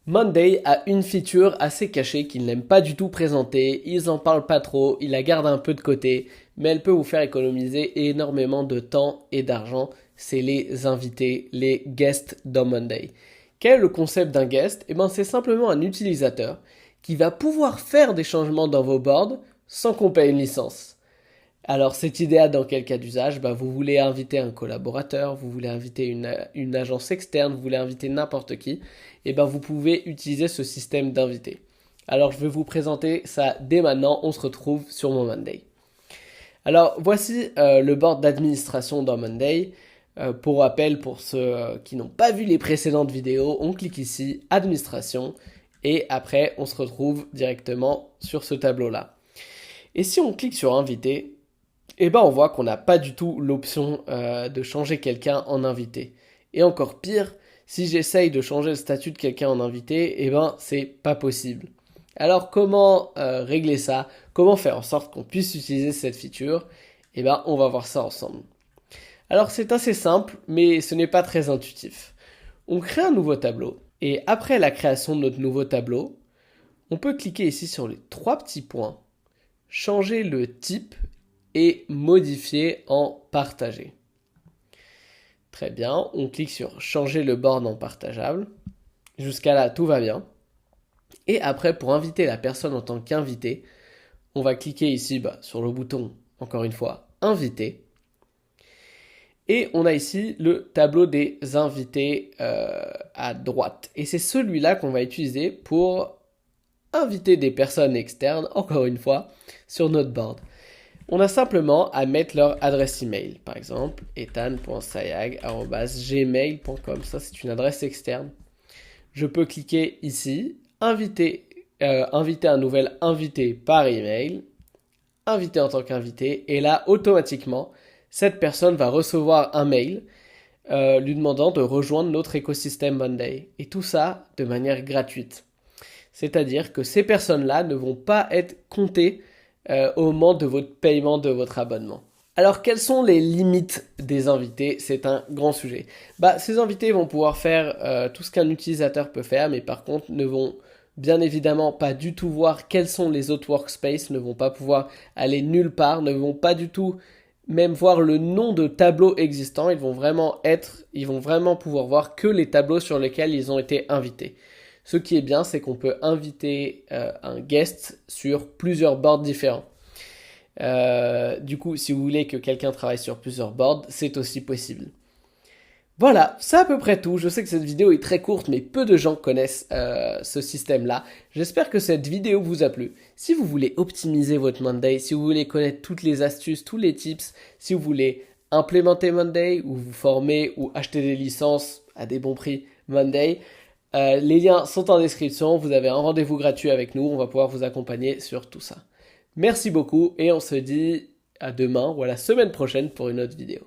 Monday a une feature assez cachée qu'ils n'aiment pas du tout présenter, ils en parlent pas trop, ils la gardent un peu de côté, mais elle peut vous faire économiser énormément de temps et d'argent. C'est les invités, les guests dans Monday. Quel est le concept d'un guest? Eh ben, c'est simplement un utilisateur qui va pouvoir faire des changements dans vos boards sans qu'on paye une licence. Alors, c'est idéal dans quel cas d'usage? Bah, vous voulez inviter un collaborateur, vous voulez inviter une agence externe, vous voulez inviter n'importe qui, et ben vous pouvez utiliser ce système d'invité. Alors, je vais vous présenter ça dès maintenant, on se retrouve sur mon Monday. Alors, voici le board d'administration dans Monday. Pour rappel, pour ceux qui n'ont pas vu les précédentes vidéos, on clique ici, administration, et après, on se retrouve directement sur ce tableau-là. Et si on clique sur invité, eh ben on voit qu'on n'a pas du tout l'option de changer quelqu'un en invité. Et encore pire, si j'essaye de changer le statut de quelqu'un en invité, eh ben c'est pas possible. Alors comment régler ça? Comment faire en sorte qu'on puisse utiliser cette feature? Eh ben on va voir ça ensemble. Alors c'est assez simple, mais ce n'est pas très intuitif. On crée un nouveau tableau, et après la création de notre nouveau tableau, on peut cliquer ici sur les trois petits points, changer le type et modifier en partager. Très bien, on clique sur changer le board en partageable. Jusqu'à là, tout va bien. Et après, pour inviter la personne en tant qu'invité, on va cliquer ici sur le bouton, encore une fois, inviter. Et on a ici le tableau des invités à droite. Et c'est celui-là qu'on va utiliser pour inviter des personnes externes, encore une fois, sur notre board. On a simplement à mettre leur adresse email. Par exemple, ethan.sayag@gmail.com. Ça, c'est une adresse externe. Je peux cliquer ici, inviter un nouvel invité par email, inviter en tant qu'invité, et là, automatiquement, cette personne va recevoir un mail lui demandant de rejoindre notre écosystème Monday. Et tout ça de manière gratuite. C'est-à-dire que ces personnes-là ne vont pas être comptées au moment de votre paiement de votre abonnement. Alors, quelles sont les limites des invités? C'est un grand sujet. Ces invités vont pouvoir faire tout ce qu'un utilisateur peut faire, mais par contre ne vont bien évidemment pas du tout voir quels sont les autres workspaces, ne vont pas pouvoir aller nulle part, ne vont pas du tout même voir le nom de tableaux existants. Ils vont vraiment pouvoir voir que les tableaux sur lesquels ils ont été invités. Ce qui est bien, c'est qu'on peut inviter un guest sur plusieurs boards différents. Du coup, si vous voulez que quelqu'un travaille sur plusieurs boards, c'est aussi possible. Voilà, c'est à peu près tout. Je sais que cette vidéo est très courte, mais peu de gens connaissent ce système-là. J'espère que cette vidéo vous a plu. Si vous voulez optimiser votre Monday, si vous voulez connaître toutes les astuces, tous les tips, si vous voulez implémenter Monday, ou vous former, ou acheter des licences à des bons prix Monday, les liens sont en description. Vous avez un rendez-vous gratuit avec nous. On va pouvoir vous accompagner sur tout ça. Merci beaucoup et on se dit à demain ou à la semaine prochaine pour une autre vidéo.